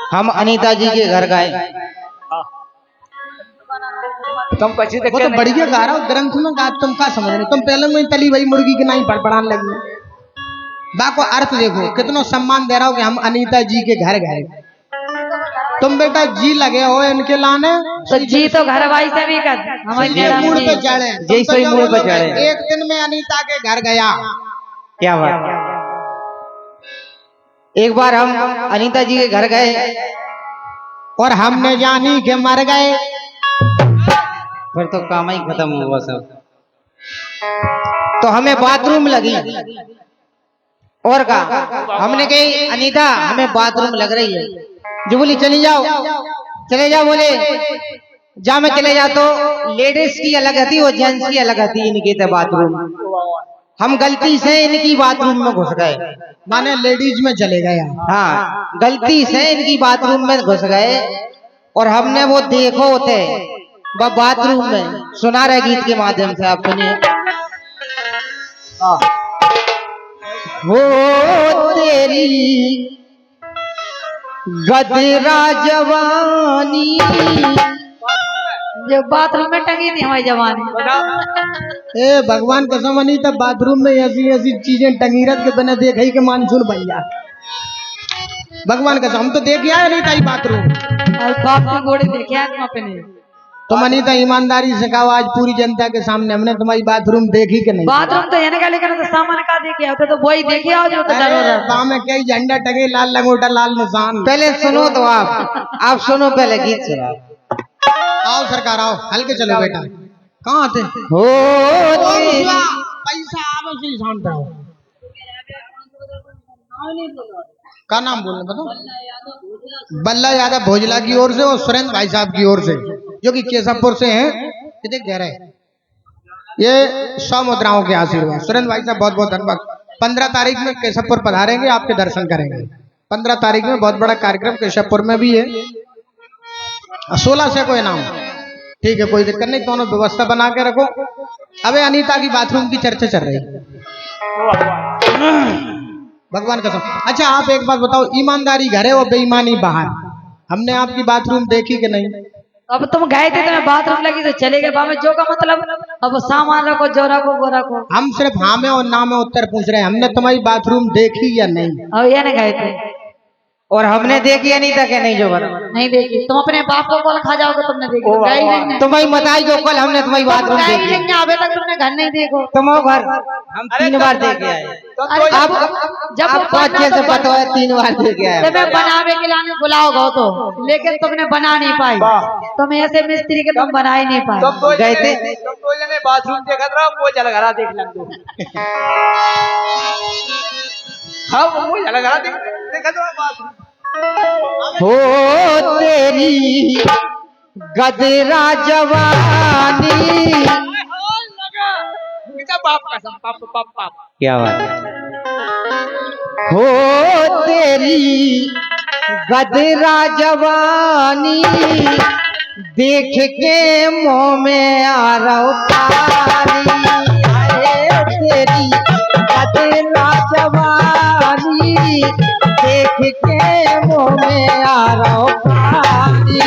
हम अनीता जी के घर गए। तुम कच्ची वो तो बढ़िया गा रहा हो ग्रंथ में गा, तुम क्या समझ रहे? तुम पहले में तली भाई मुर्गी की नहीं बड़बड़ाने लगी। बा को अर्थ देखो कितना सम्मान दे रहा हो कि हम अनीता जी के घर गए। तुम बेटा जी लगे हो इनके लाने, तो जी तो घर वाई से भी कर सीधे मूड पे चढ़े। जैसे ही मूड पे चढ़े। एक दिन में अनीता के घर गया। क्या बात। एक बार हम अनीता जी के घर गए और हमने जानी के मर गए। फिर तो काम ही खत्म हुआ सब। तो हमें बाथरूम लगी और कहा, हमने कही अनीता हमें बाथरूम लग रही है। जो बोली चली जाओ चले जाओ। बोले जा मैं चले जा। तो लेडीज की अलग आती और जेंट्स की अलग आती इनकी तो बाथरूम। हम गलती से इनकी बाथरूम में घुस गए, माने लेडीज में चले गए। हाँ गलती से इनकी बाथरूम में घुस गए और हमने वो देखो होते वो बाथरूम में सुना रहे गीत के माध्यम से। आप सुनिए। हो तेरी गदरा जवानी, जो बाथरूम में टंगी थी हमारी जवानी। ए भगवान कसम अनीता बाथरूम में ऐसी ऐसी चीजें टंगी रख के बिना देखे ही के मानसून बन जा। भगवान कसम हम तो देख आए अनीता ही बाथरूम। और बाप की घोड़ी देखे आप अपने। तुम अनीता ईमानदारी से कहो आज पूरी जनता के सामने हमने तुम्हारी बाथरूम देखी कि नहीं? बाथरूम तो यानी का लेकर तो सामान का देखे होते तो वही देखे आओ जो तो जरूरत। गाँव में कई झंडा टंगे लाल लंगोटा लाल निशान। पहले सुनो तो आप सुनो पहले गीत सुनो। आओ सरकार आओ हल्के चलो बेटा। कहाँ आते हो पैसा आओ से शांत रहो। का नाम बोलने बताओ? बल्ला यादव भोजला की ओर से और सुरेंद्र भाई साहब की ओर से जो कि केशवपुर से हैं। कितने कह रहे हैं ये 100 मुद्राओं के आशीर्वाद। सुरेंद्र भाई साहब बहुत बहुत धन्यवाद। 15 तारीख में केशवपुर पधारेंगे, आपके दर्शन करेंगे। 15 तारीख में बहुत बड़ा कार्यक्रम केशवपुर में भी है। 16 से कोई नाम ठीक है, कोई दिक्कत नहीं। दोनों व्यवस्था बना के रखो। अबे अनीता की बाथरूम की चर्चा चल रही है। भगवान कसम। अच्छा आप एक बात बताओ, ईमानदारी घर है और बेईमानी बाहर? हमने आपकी बाथरूम देखी कि नहीं? अब तुम गए थे तो मैं बाथरूम लगी तो चले गए। बामे जो का मतलब अब सामान रखो जो रखो वो रखो। हम सिर्फ हाँ में और ना में उत्तर पूछ रहे हैं। हमने तुम्हारी बाथरूम देखी या नहीं? अब ये नहीं गए थे और हमने देखी अनीता के नहीं जो बता नहीं देखी। तुम अपने बाप को कॉल खा जाओगे। तुमने देखी तुम्हारी बताई जो कल हमने तुम्हारी बाथरूम देखी। अभी तक तुमने घर नहीं देखो। तुम घर हम 3 बार देखे आए। अब जब आपको अच्छे से पता है 3 बार देखे आए। तुम्हें बनावे के लिए बुलाओगे तो, लेकिन तुमने बना नहीं पाई। तुम ऐसे मिस्त्री के तुम बना ही नहीं पाए। गए थे बाथरूम देखा था वो जलघरा देख लग। हाँ वो जलघरा देखा था बाथरूम। हो तेरी गदरा जवानी। बाप कसम पाप पाप पाप। क्या बात है। हो तेरी गदरा जवानी, देख के मुँह में आ रहा पानी। तेरी गदरा जवानी, देख के मुँह में आ रहा पानी।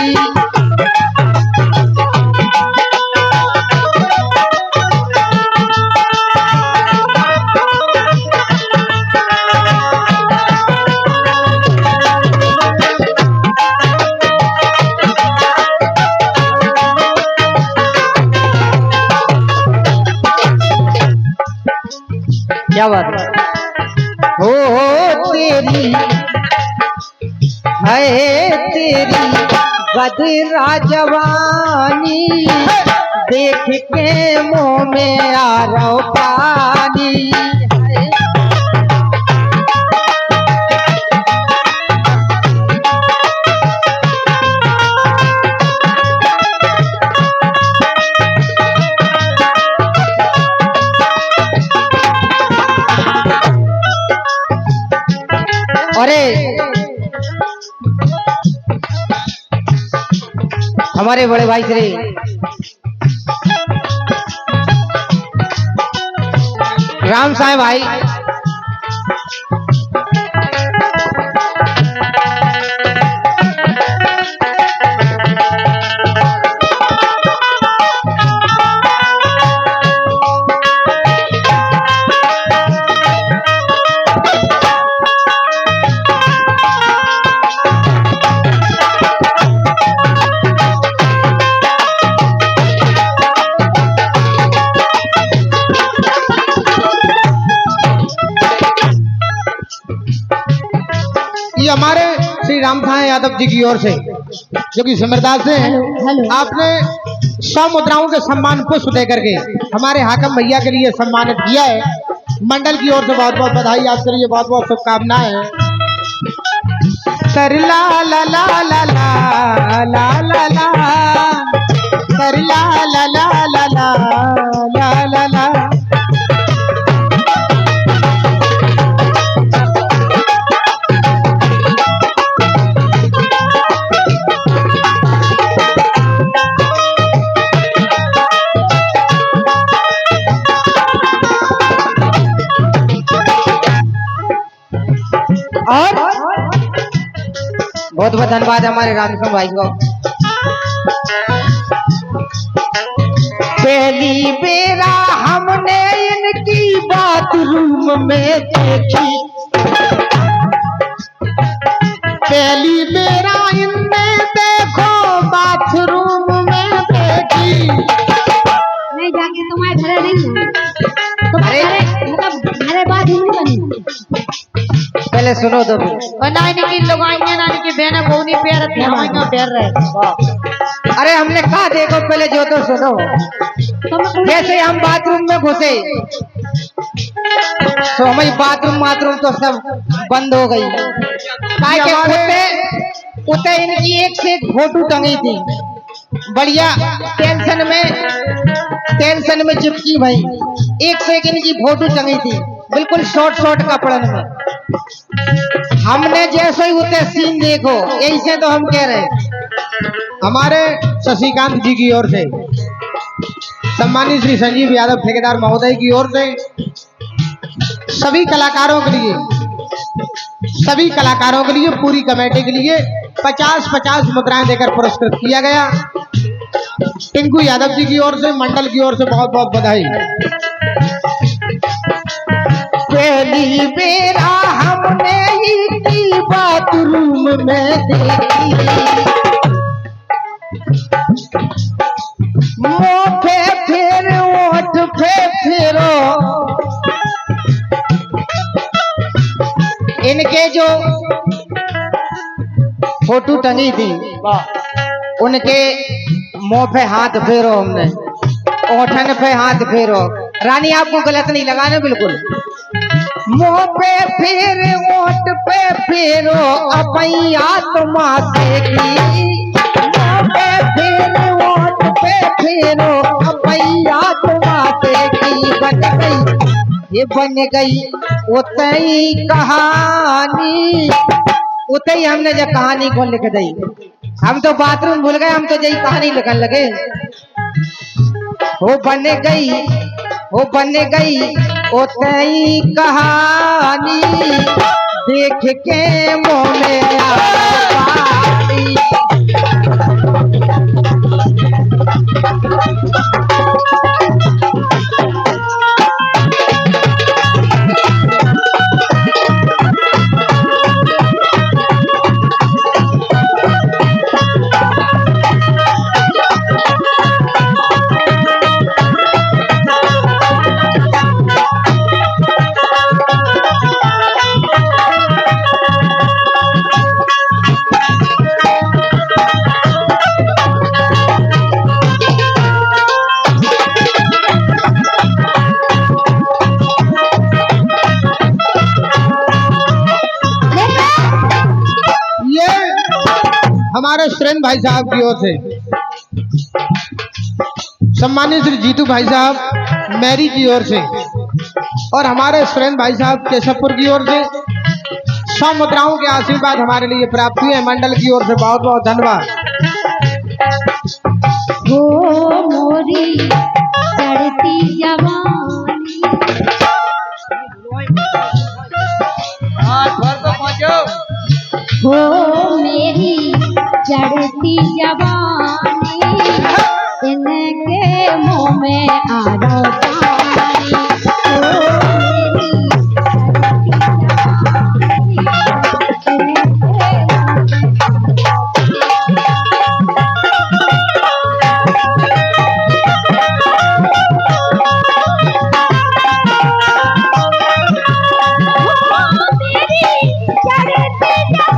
क्या बात है। हो तेरी है तेरी गदरा जवानी, देख के मुँह में आ रहा पानी। अरे हमारे बड़े भाई श्री राम साहेब भाई ये हमारे श्री रामथान यादव जी की ओर से जो कि सिमरदास से हैं, हेलो। आपने 100 मुद्राओं के सम्मान पुष्प देकर के हमारे हाकम भैया के लिए सम्मानित किया है। मंडल की ओर से बहुत बहुत बधाई, आपके लिए बहुत बहुत शुभकामनाएं। सर ला ला ला ला ला ला ला ला, सर ला ला ला ला ला ला ला ला। और बहुत बहुत धन्यवाद हमारे रामसिंह भाई को। पहली बेरा हमने इनकी बाथरूम में देखी, पहली बेरा इनने देखो बाथरूम में देखी। मैं जाके तुम्हारे घर नहीं हूँ, तुम्हारे मतलब घरे बात ही नहीं बनी। पहले सुनो तो और ना इनकी लोग आएंगे ना इनकी बहनें को नहीं पैर रखी, हमारे पैर रहे। अरे हमने कहा देखो पहले जो तो सुनो। जैसे हम बाथरूम में घुसे तो हमारी बाथरूम तो सब बंद हो गई। उते इनकी एक से एक फोटो टंगी थी, बढ़िया टेंशन में चिपकी भाई। एक से एक इनकी फोटो टंगी थी, बिल्कुल शॉर्ट कपड़न में। हमने जैसे ही उते सीन देखो, यही से तो हम कह रहे हैं। हमारे शशिकांत जी की ओर से, सम्मानित श्री संजीव यादव ठेकेदार महोदय की ओर से सभी कलाकारों के लिए पूरी कमेटी के लिए 50-50 मुद्राएं देकर पुरस्कृत किया गया। टिंकू यादव जी की ओर से, मंडल की ओर से बहुत बहुत बधाई। पहली बेरा हमने इनकी बाथरूम में देखी, मुँह पे फिर ओठ पे फिरो। इनके जो फोटो टंगी थी उनके मुंह पे हाथ फेरो, हमने ओठन पे हाथ फेरो। रानी आपको गलत नहीं लगाना बिल्कुल। मुंह पे फिर ओठ पे फेरो अपनी आत्मा से की, मुंह पे फिर ओठ पे फेरो अपनी आत्मा से की। बन गई ये बन गई उतई कहानी, उतई हमने जो कहानी को लिख दी। हम तो बाथरूम भूल गए, हम तो यही कहानी लिखने लगे। वो बन गई उतई कहानी, देख के मुँह में आती। हमारे सुरेंद्र भाई साहब की ओर से, सम्मानित श्री जीतू भाई साहब मैरी की ओर से, और हमारे सुरेंद्र भाई साहब केशवपुर की ओर से 100 मुद्राओं के आशीर्वाद हमारे लिए प्राप्त हुए। मंडल की ओर से बहुत बहुत धन्यवाद। हो मोरी चढ़ती जवानी, हो मेरी चढ़ती जवानी, इनके मुँह में आरो पानी। हो मेरी चढ़ती जवानी,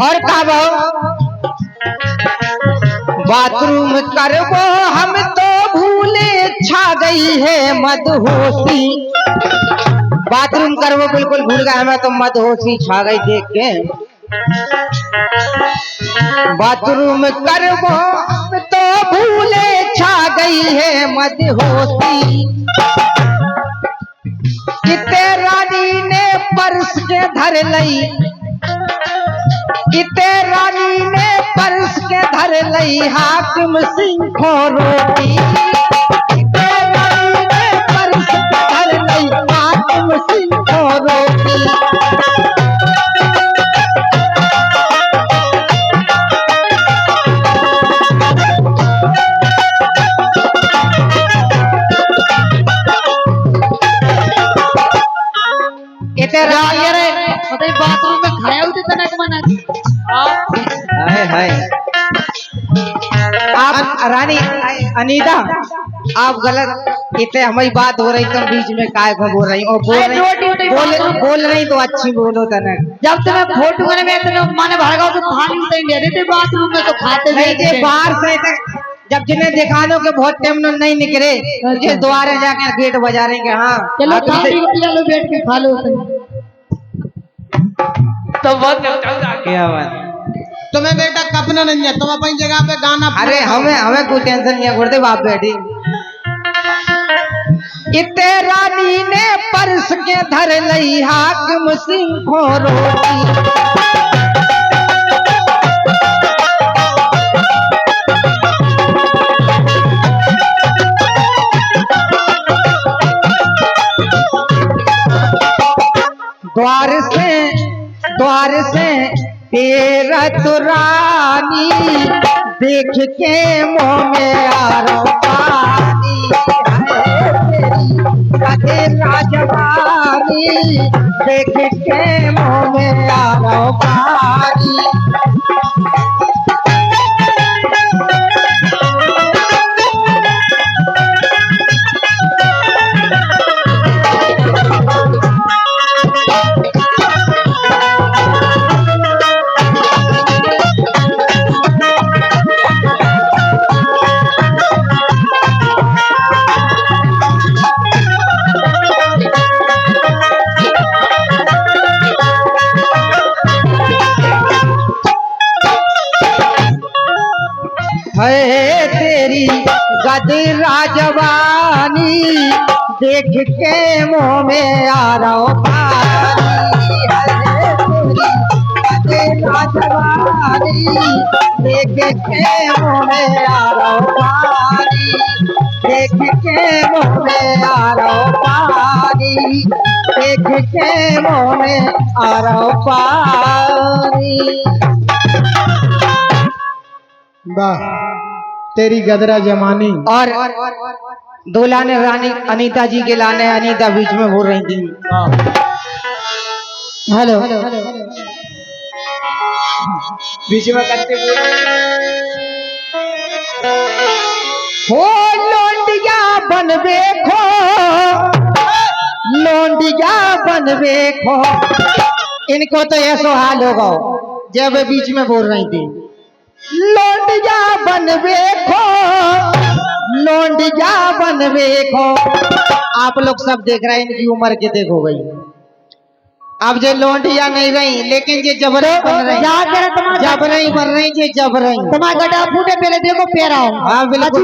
और का बाथरूम करबो हम तो भूले छा गई है मदहोशी। बाथरूम करबो बिल्कुल भूल गए हमें तो मदहोशी छा गई देख के। बाथरूम करबो हम तो भूले छा गई है मदहोशी। किते रानी ने पर्स के धर लई, किते रानी ने पर्स के धर लई हाकिम सिंह को रोटी। किते रानी ने पर्स के धर लई हाकिम सिंह को रोटी। बाथरूम में खाया होते तनक मना। हाय हाय आप रानी अनीता आप गलत इतने हमारी बात हो रही तुम बीच में काय को बोल रही और बोल रही तो अच्छी बोलो तनक। जब तुम्हें फोटो में माने भागा तो थाली से ले देते बाथरूम में तो खाते नहीं थे बाहर से जब जिन्हें दिखानो के बहुत टाइम नहीं निकले मुझे द्वारे जाके गेट बजा रहे हैं। हाँ चलो चलो बैठ के खा लो। तो बहुत क्या बात तुम्हें बेटा कपना नहीं है, तुम अपनी जगह पे गाना। अरे हमें कोई टेंशन नहीं है गुर्दे बाप बेटी। इते रानी ने पर्स के धर लई हाकिम सिंह को रोटी। द्वार से तेरा तो रानी देख के मुँह में आ रहा पानी। तेरी राजवानी देख के मुँह में आ रहा पानी। है तेरी गदरा जवानी देख के मुँह में आ रहा पानी। गदरा जवानी देख के मुँह में आ रहा पानी। देख के मुँह में आ रहा पानी। देख के मुँह में आ रहा पानी। वाह तेरी गदरा जमानी। और दो लाने रानी अनीता जी के लाने अनीता बीच में बोल रही थी। हेलो बीच में करते हो लोंडिया बनवे खो, लोंडिया बनवे खो। इनको तो ऐसा हाल होगा जब बीच में बोल रही थी। लोंडिया बनवे खो, लोंडिया बनवे खो। आप लोग सब देख रहे हैं इनकी उम्र के देखो गई। अब जो लोंडिया नहीं रही लेकिन जो जबरे बन रही, जबरई बन रही जो जबरई। तुम्हारा गड्ढा फूटे पहले देखो पैरा। हाँ बिल्कुल।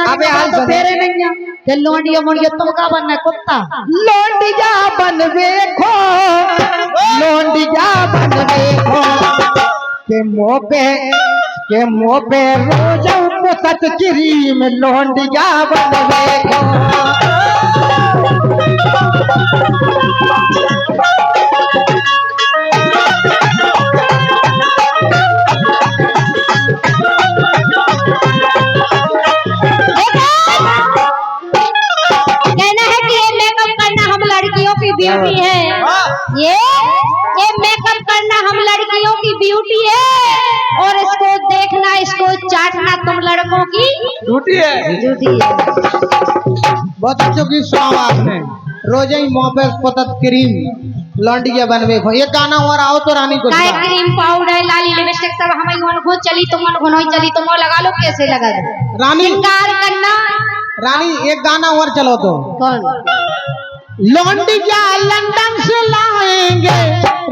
अबे हाल तो पैरे नहीं है कि लोंडिया मुंडिया तुम का बनना कुत्ता। लोंडिया बनवे खो, लोंडिया बनवे खो। के मुँह पे रोजा सच क्रीम लोंडिया बनवे खो। ब्यूटी है ये मेकअप करना हम लड़कियों की ब्यूटी है और इसको देखना इसको चाटना तुम लड़कों की ड्यूटी है। ड्यूटी है। बहुत अच्छों की सुनाओ आपने। रोज ही मुँह पे पतत क्रीम लौंडिया बनवे खो। ये गाना और आओ तो रानी को क्रीम पाउडर लाली सब हमें मन को चली तो मन को नहीं चली तो लगा लो कैसे लगा दो रानी श्रृंगार करना। रानी एक गाना और चलो तो कौन? लौंडी क्या लंदन से लाएंगे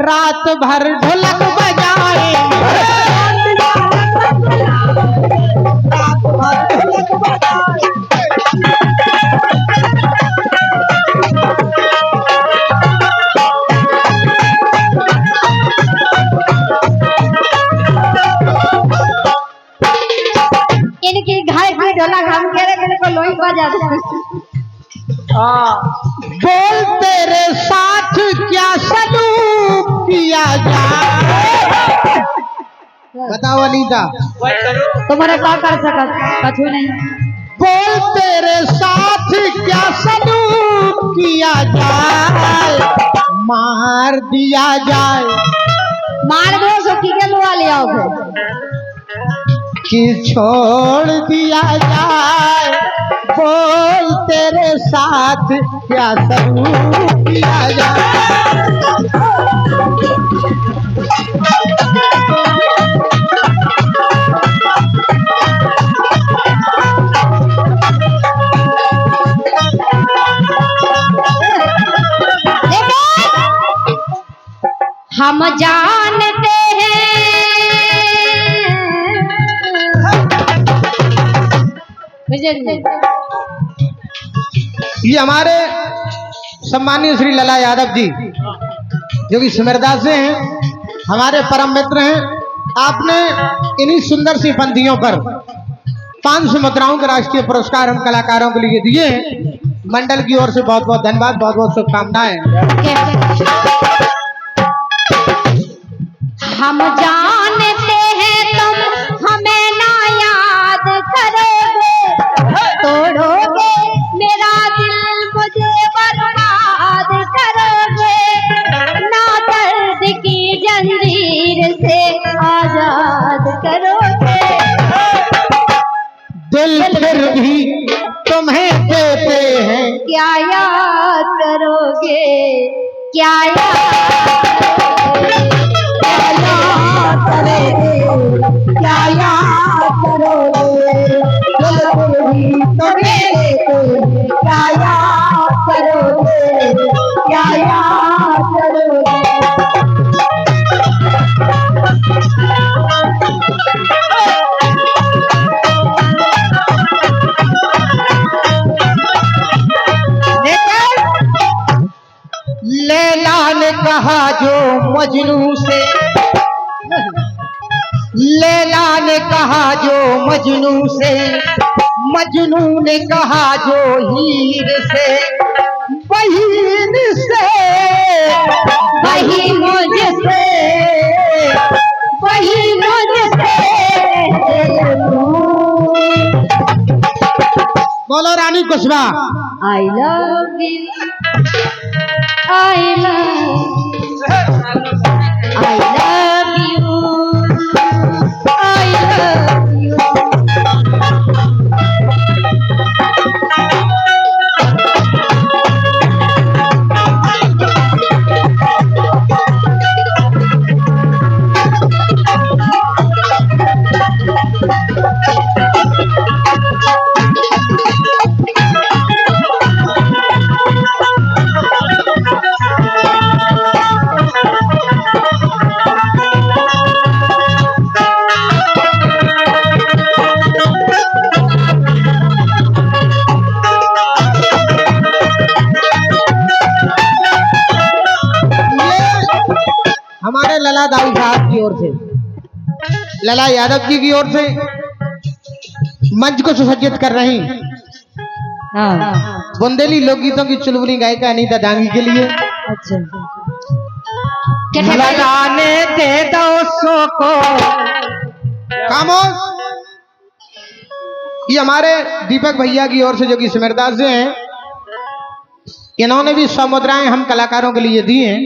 रात भर ढोलक बजाएंगे इनकी घर की ढोलक हम कह रहे को लोई बजा दो। बोल तेरे साथ क्या सलूक किया जाए बताओ अनीता तुम्हारा क्या कर सकत कछु नहीं। बोल तेरे साथ क्या सलूक किया जाए मार दिया जाए मार दो सुखी के लुआ ले आओ कि छोड़ दिया जाए बोल तेरे साथ क्या सलूक किया जाए। हम जानते हैं ये हमारे सम्मानीय श्री लला यादव जी जो कि सिमरदास से हैं हमारे परम मित्र हैं। आपने इन्हीं सुंदर सी पंक्तियों पर 500 मुद्राओं के राष्ट्रीय पुरस्कार हम कलाकारों के लिए दिए हैं। मंडल की ओर से बहुत बहुत धन्यवाद, बहुत बहुत शुभकामनाएं। हम जानते हैं तुम हमें ना याद करोगे, तोड़ोगे मेरा दिल मुझे बर्बाद करोगे, ना दर्द की जंजीर से आजाद करोगे। दिल फिर भी तुम्हें देते हैं क्या याद करोगे, क्या याद क्या याद करोगे, दिल फिर भी तुम्हें देते क्या याद करोगे, क्या याद करोगे। लैला ने कहा जो मजनू से, लैला ने कहा जो मजनू से, मजनू ने कहा जो हीर से, बहीन से वही मुझसे, वही मुझसे बोलो रानी Kushwaha. I love you, I love you, I love you, I love you। हमारे लला दाऊ साहब की ओर से, लला यादव जी की ओर से मंच को सुसज्जित कर रही बुंदेली लोकगीतों की चुलबुली गायिका अनीता दांगी के लिए। अच्छा लगाने दे दो सो को खामोश। ये हमारे दीपक भैया की ओर से जो कि सिमरदास से हैं, इन्होंने भी 100 मुद्राएं हम कलाकारों के लिए दी हैं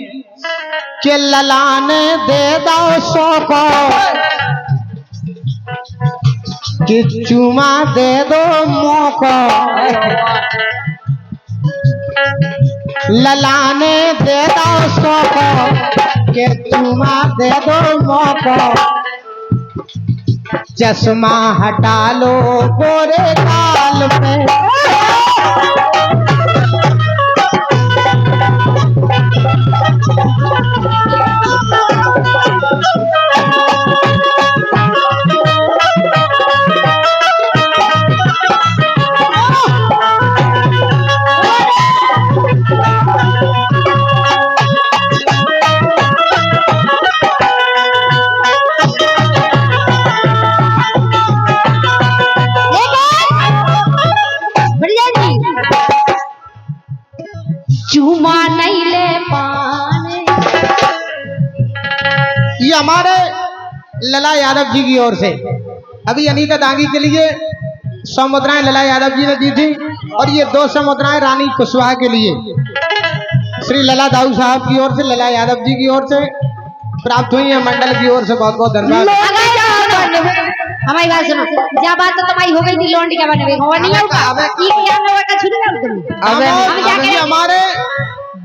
कि ललाने दे दो सो को कि चुमा दे दो मोको, ललाने दे दो सो को कि चुमा दे दो मोको, चश्मा हटा लो गोरे काल पे। चूमा नहीं ले पाने। ये हमारे लला यादव जी की ओर से अभी अनीता दांगी के लिए 100 मुद्राएं लला यादव जी ने दी थी, और ये 200 मुद्राएं रानी कुशवाहा के लिए श्री लला दाऊ साहब की ओर से, लला यादव जी की ओर से प्राप्त हुई है। मंडल की ओर से बहुत बहुत धन्यवाद। हमारी बात सुनो, जब बात तो तुम्हारी हो गई थी लोंडी क्या बने और नहीं होगा ये क्या होगा का छुरी ना तुम। अब ये हमारे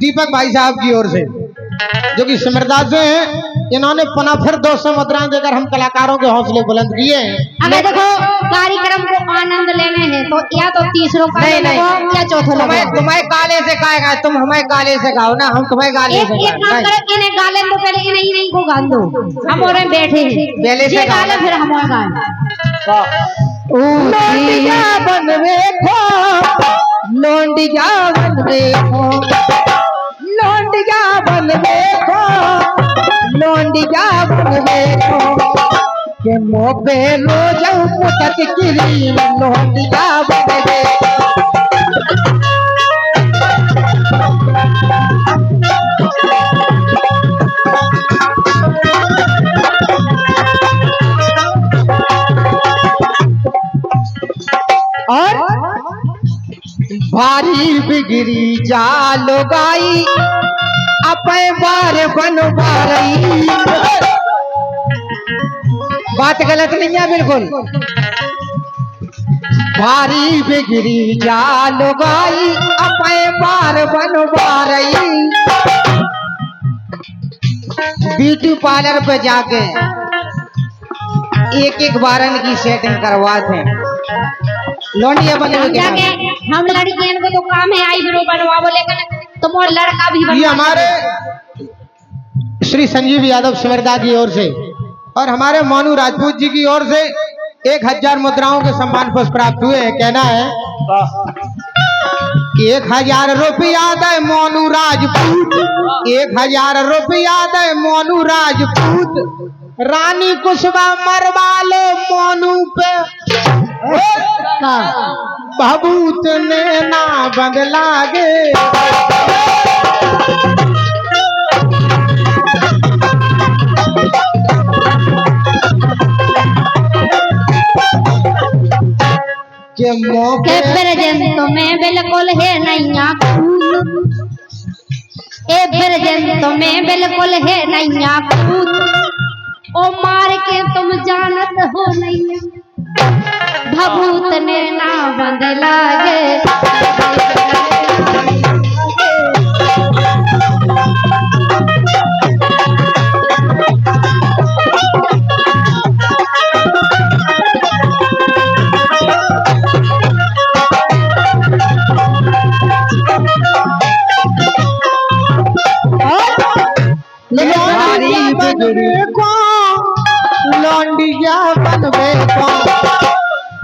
दीपक भाई साहब की ओर से जो कि सिमरदा से हैं, इन्होंने पुनः फिर 200 मुद्राएं देकर हम कलाकारों के हौसले बुलंद किए हैं। अगर देखो कार्यक्रम को आनंद लेने हैं तो या तो तीसरों का या चौथों तुम्हें गाले से गाएगा, तुम हमें गाले से गाओ ना, हम तुम्हें गाले से एक काम करो, इन्हें गाले तो पहले इन्हीं को गान दो, हम और बैठे बेले से गाले फिर हम और गाएं। लोंडिया बन देखो, लोंडिया बन देखो, लोंडिया बन देखो, लोंडिया बन देखो, के मोबे रोज पुतत क्रीम, लोंडिया बन देखो। और भारी बिगड़ी जाल गाई, अपे बार बन बारई। बात गलत नहीं है बिल्कुल। भारी बिगड़ी जाल गाई, अपे बार बन बारई। ब्यूटी पार्लर पे जाके एक बारन की सेटिंग करवाते हैं। लोंडिया बनने जाके हम लड़कियों को तो काम है आईब्रो बनवाओ, लेकिन तुम और लड़का भी ये हमारे श्री संजीव यादव सिमरदा की ओर से और हमारे मोनू राजपूत जी की ओर से 1000 मुद्राओं के सम्मान पुष्प प्राप्त हुए हैं। कहना है 1000 रुपया दे मोनू राजपूत, 1000 रुपया दे मोनू राजपूत, रानी कुशवा मरवा लो मोनू पे, भभूत ने ना बदला गे। के मौके प्रेजेंट में बिल्कुल है नैया कूद, ए प्रेजेंट में बिल्कुल है नैया कूद, ओ मार के तुम जानत हो नैया, भभूत ने ना बदला गे। लौंडिया बनवे को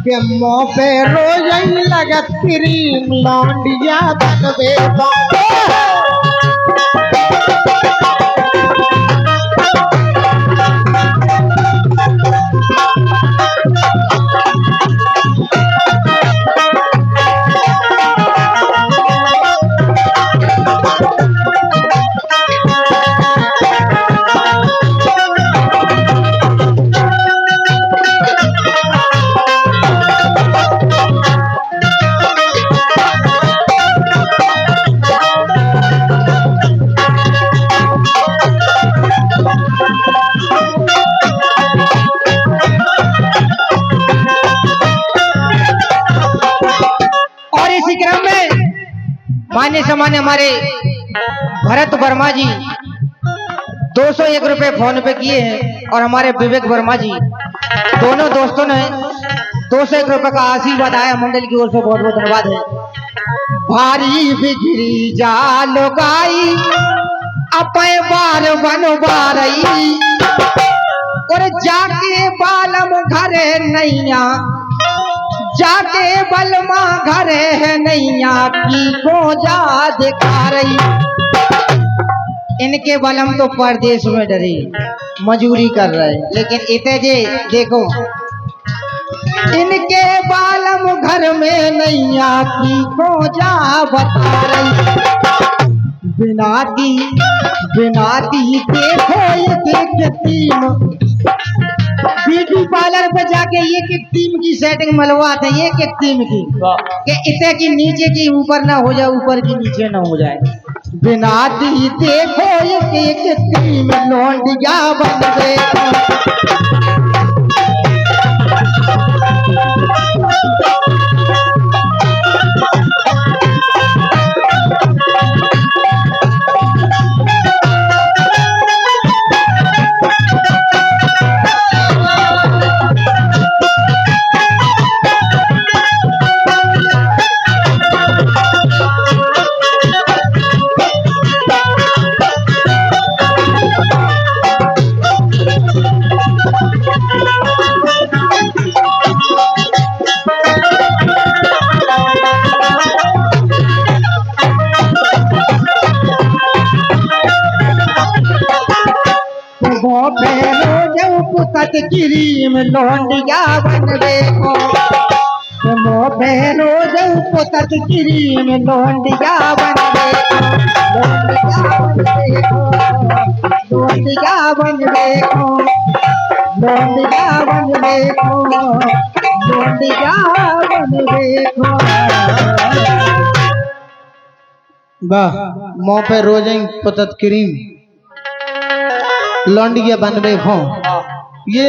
के मुँह पे रोज लगत क्रीम, लौंडिया बनवे को। मान्य सम्मान्य हमारे भरत वर्मा जी 201 रुपए फोन पे किए हैं और हमारे विवेक वर्मा जी दोनों दोस्तों ने 200 रुपए का आशीर्वाद आया मंडल की ओर से, बहुत बहुत धन्यवाद है। भारी बिगड़ी जाल गाई अपे बार बन बारई, और जाके बालम घरे नैया, जाके बलमा घरे है नैया की गोजा दिखा रही। इनके बलम तो परदेश में डरे मजूरी कर रहे, लेकिन इते जे देखो इनके बालम घर में नैया की गोजा बता रही। बिनाती देखो एक टीम, ब्यूटी पार्लर पे जाके एक टीम की सेटिंग मलवाते हैं, एक टीम की, कि इतने की नीचे की ऊपर ना हो जाए, ऊपर की नीचे ना हो जाए। बिनाती देखो एक टीम लौंडिया बन गए। क्रीम लौंडिया बन देखो, मोबेनो जब पुतत क्रीम लौंडिया बन देखो, लौंडिया बन देखो, लौंडिया बन देखो, लौंडिया बन देखो। वाह, मुंह पे रोजें पुतत क्रीम लौंडिया बन देखो। ये